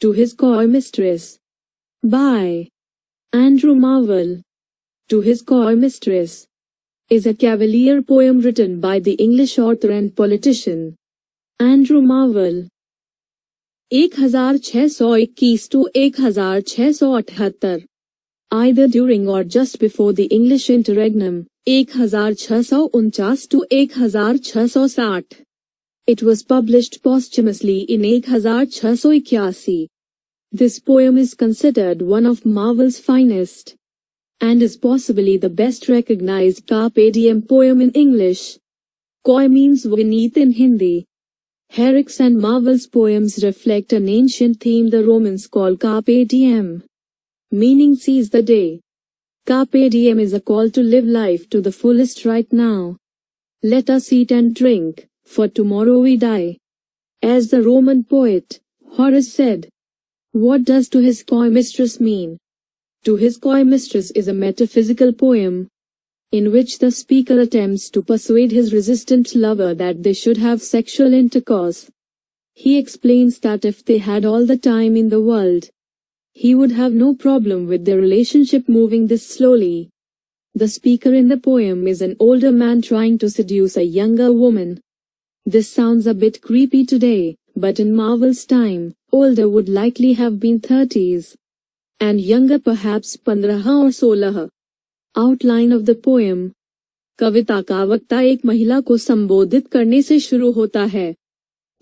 To His Coy Mistress by Andrew Marvell. To His Coy Mistress is a cavalier poem written by the English author and politician Andrew Marvell. 1621 to 1678. Either during or just before the English interregnum, 1649 to 1660. It was published posthumously in 1681. This poem is considered one of Marvell's finest, and is possibly the best recognized carpe diem poem in English. Coy means beneath in Hindi. Herrick's and Marvell's poems reflect an ancient theme the Romans call carpe diem, meaning seize the day. Carpe diem is a call to live life to the fullest right now. Let us eat and drink, for tomorrow we die. As the Roman poet Horace said. What does To His Coy Mistress mean? To His Coy Mistress is a metaphysical poem, in which the speaker attempts to persuade his resistant lover that they should have sexual intercourse. He explains that if they had all the time in the world, he would have no problem with their relationship moving this slowly. The speaker in the poem is an older man trying to seduce a younger woman. This sounds a bit creepy today, but in Marvell's time, older would likely have been 30s, and younger perhaps 15 or 16. Outline of the poem. कविता का वक्ता एक महिला को संबोधित करने से शुरू होता है,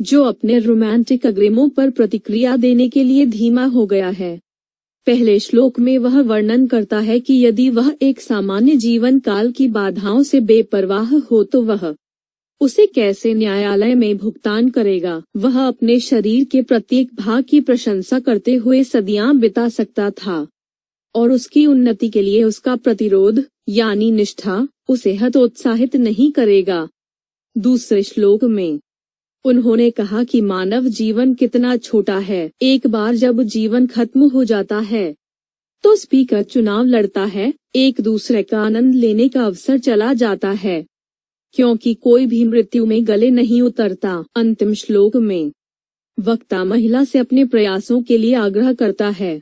जो अपने रोमांटिक अग्रिमों पर प्रतिक्रिया देने के लिए धीमा हो गया है। पहले श्लोक में वह वर्णन करता है कि यदि वह एक सामान्य जीवन काल की बाधाओं से बेपरवाह हो तो वह उसे कैसे न्यायालय में भुगतान करेगा। वह अपने शरीर के प्रत्येक भाग की प्रशंसा करते हुए सदियां बिता सकता था, और उसकी उन्नति के लिए उसका प्रतिरोध यानी निष्ठा उसे हतोत्साहित नहीं करेगा। दूसरे श्लोक में उन्होंने कहा कि मानव जीवन कितना छोटा है। एक बार जब जीवन खत्म हो जाता है तो स्पीकर चुनाव लड़ता है, एक दूसरे का आनंद लेने का अवसर चला जाता है, क्योंकि कोई भी मृत्यु में गले नहीं उतरता। अंतिम श्लोक में वक्ता महिला से अपने प्रयासों के लिए आग्रह करता है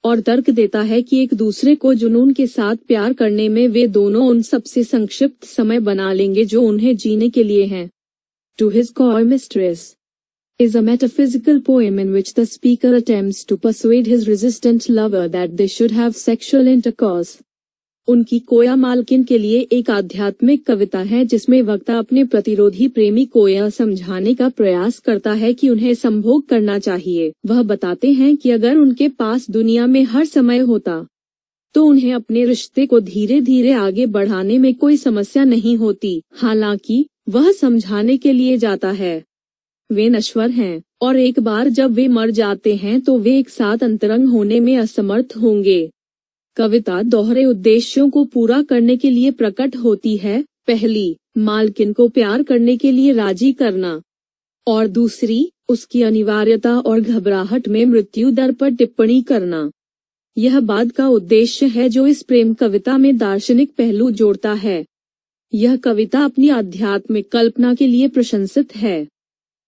और तर्क देता है कि एक दूसरे को जुनून के साथ प्यार करने में वे दोनों उन सबसे संक्षिप्त समय बना लेंगे जो उन्हें जीने के लिए हैं। To His Coy Mistress is a metaphysical poem in which the speaker attempts to persuade his resistant lover that they should have sexual intercourse. उनकी कोया मालकिन के लिए एक आध्यात्मिक कविता है जिसमें वक्ता अपने प्रतिरोधी प्रेमी को यह समझाने का प्रयास करता है कि उन्हें संभोग करना चाहिए। वह बताते हैं कि अगर उनके पास दुनिया में हर समय होता तो उन्हें अपने रिश्ते को धीरे धीरे आगे बढ़ाने में कोई समस्या नहीं होती। हालांकि वह समझाने के लिए जाता है, वे नश्वर हैं और एक बार जब वे मर जाते हैं तो वे एक साथ अंतरंग होने में असमर्थ होंगे। कविता दोहरे उद्देश्यों को पूरा करने के लिए प्रकट होती है। पहली, मालकिन को प्यार करने के लिए राजी करना, और दूसरी, उसकी अनिवार्यता और घबराहट में मृत्यु दर पर टिप्पणी करना। यह बाद का उद्देश्य है जो इस प्रेम कविता में दार्शनिक पहलू जोड़ता है। यह कविता अपनी आध्यात्मिक कल्पना के लिए प्रशंसित है।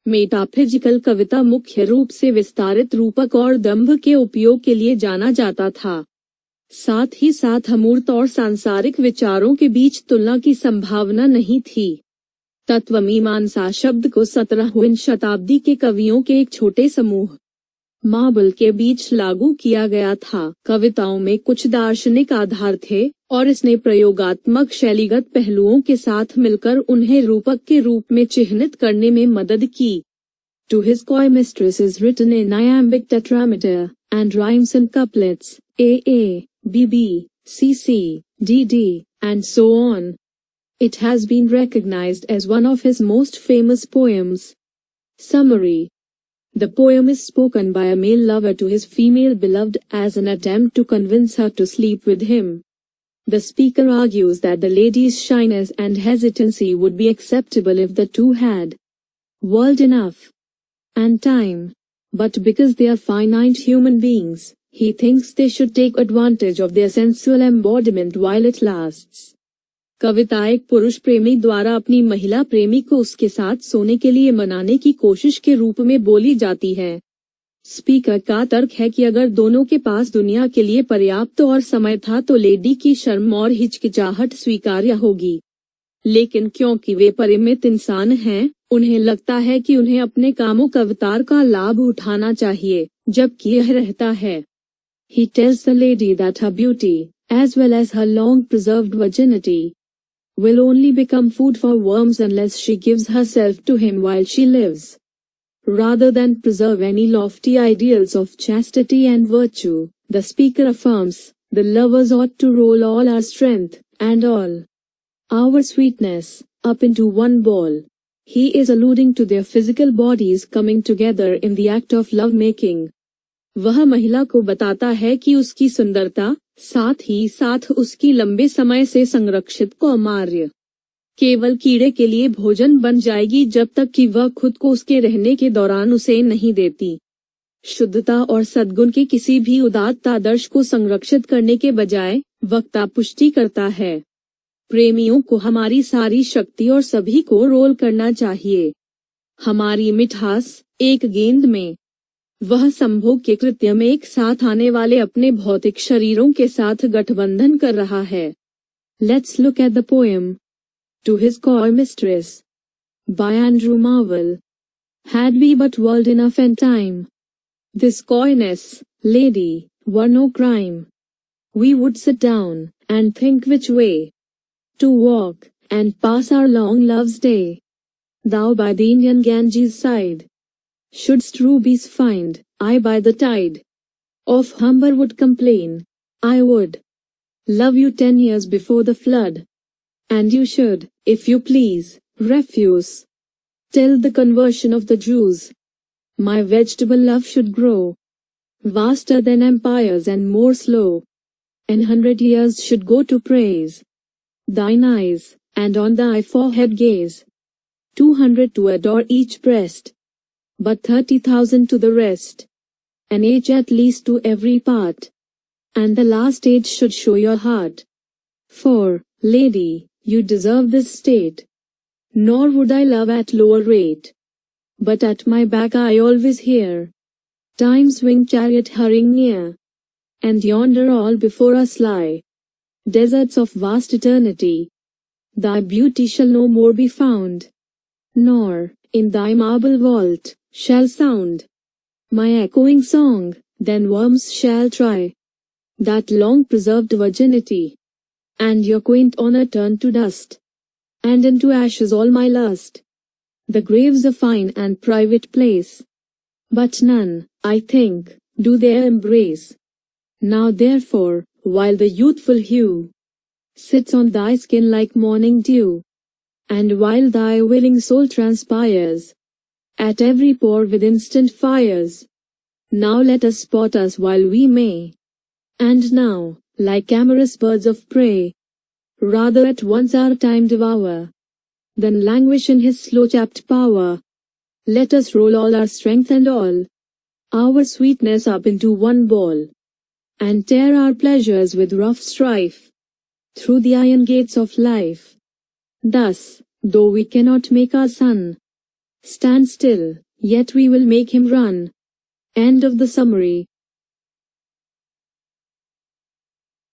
मेटाफिजिकल कविता मुख्य रूप से विस्तारित रूपक और दंभ के उपयोग के लिए जाना जाता था। साथ ही साथ अमूर्त और सांसारिक विचारों के बीच तुलना की संभावना नहीं थी। तत्वमीमांसा शब्द को 17वीं शताब्दी के कवियों के एक छोटे समूह मार्वल के बीच लागू किया गया था। कविताओं में कुछ दार्शनिक आधार थे और इसने प्रयोगात्मक शैलीगत पहलुओं के साथ मिलकर उन्हें रूपक के रूप में चिह्नित करने में मदद की। To His Coy Mistress is written in iambic tetrameter and rhymes in couplets AA, BB, CC, DD, and so on. It has been recognized as one of his most famous poems. Summary. The poem is spoken by a male lover to his female beloved as an attempt to convince her to sleep with him. The speaker argues that the lady's shyness and hesitancy would be acceptable if the two had world enough and time, but because they are finite human beings, he thinks they should take advantage of their sensual embodiment while it lasts. कविता एक पुरुष प्रेमी द्वारा अपनी महिला प्रेमी को उसके साथ सोने के लिए मनाने की कोशिश के रूप में बोली जाती है। स्पीकर का तर्क है कि अगर दोनों के पास दुनिया के लिए पर्याप्त और समय था तो लेडी की शर्म और हिचकिचाहट स्वीकार्य होगी, लेकिन क्योंकि वे परिमित इंसान हैं, उन्हें लगता है कि उन्हें अपने कामुक अवतार का लाभ उठाना चाहिए, जबकि यह रहता है। He tells the lady that her beauty, as well as her long-preserved virginity, will only become food for worms unless she gives herself to him while she lives. Rather than preserve any lofty ideals of chastity and virtue, the speaker affirms, the lovers ought to roll all our strength, and all our sweetness, up into one ball. He is alluding to their physical bodies coming together in the act of love-making. वह महिला को बताता है कि उसकी सुंदरता, साथ ही साथ उसकी लंबे समय से संरक्षित कौमार्य, केवल कीड़े के लिए भोजन बन जाएगी जब तक कि वह खुद को उसके रहने के दौरान उसे नहीं देती। शुद्धता और सद्गुण के किसी भी उदात्त आदर्श को संरक्षित करने के बजाय वक्ता पुष्टि करता है। प्रेमियों को हमारी सारी शक्ति और सभी को रोल करना चाहिए। हमारी मिठास एक गेंद में। वह संभोग के कृत्य में एक साथ आने वाले अपने भौतिक शरीरों के साथ गठबंधन कर रहा है। Let's look at the poem To His Coy Mistress by Andrew Marvell. Had we but world enough and time, this coyness, lady, were no crime. We would sit down and think which way to walk and pass our long love's day. Thou by the Indian Ganges side shouldst rubies find, I by the tide of Humber would complain. I would love you 10 years before the flood, and you should, if you please, refuse till the conversion of the Jews. My vegetable love should grow vaster than empires and more slow, and 100 years should go to praise thine eyes, and on thy forehead gaze. 200 to adore each breast, but 30,000 to the rest, an age at least to every part, and the last age should show your heart. For, lady, you deserve this state, nor would I love at lower rate. But at my back I always hear Time's winged chariot hurrying near, and yonder all before us lie deserts of vast eternity. Thy beauty shall no more be found, nor, in thy marble vault, shall sound my echoing song. Then worms shall try that long-preserved virginity, and your quaint honor turn to dust, and into ashes all my lust. The grave's a fine and private place, but none, I think, do there embrace. Now therefore, while the youthful hue sits on thy skin like morning dew, and while thy willing soul transpires at every pore with instant fires, now let us spot us while we may, and now, like amorous birds of prey, rather at once our time devour, than languish in his slow-chapped power. Let us roll all our strength and all our sweetness up into one ball, and tear our pleasures with rough strife through the iron gates of life. Thus, though we cannot make our sun stand still, yet we will make him run. End of the summary.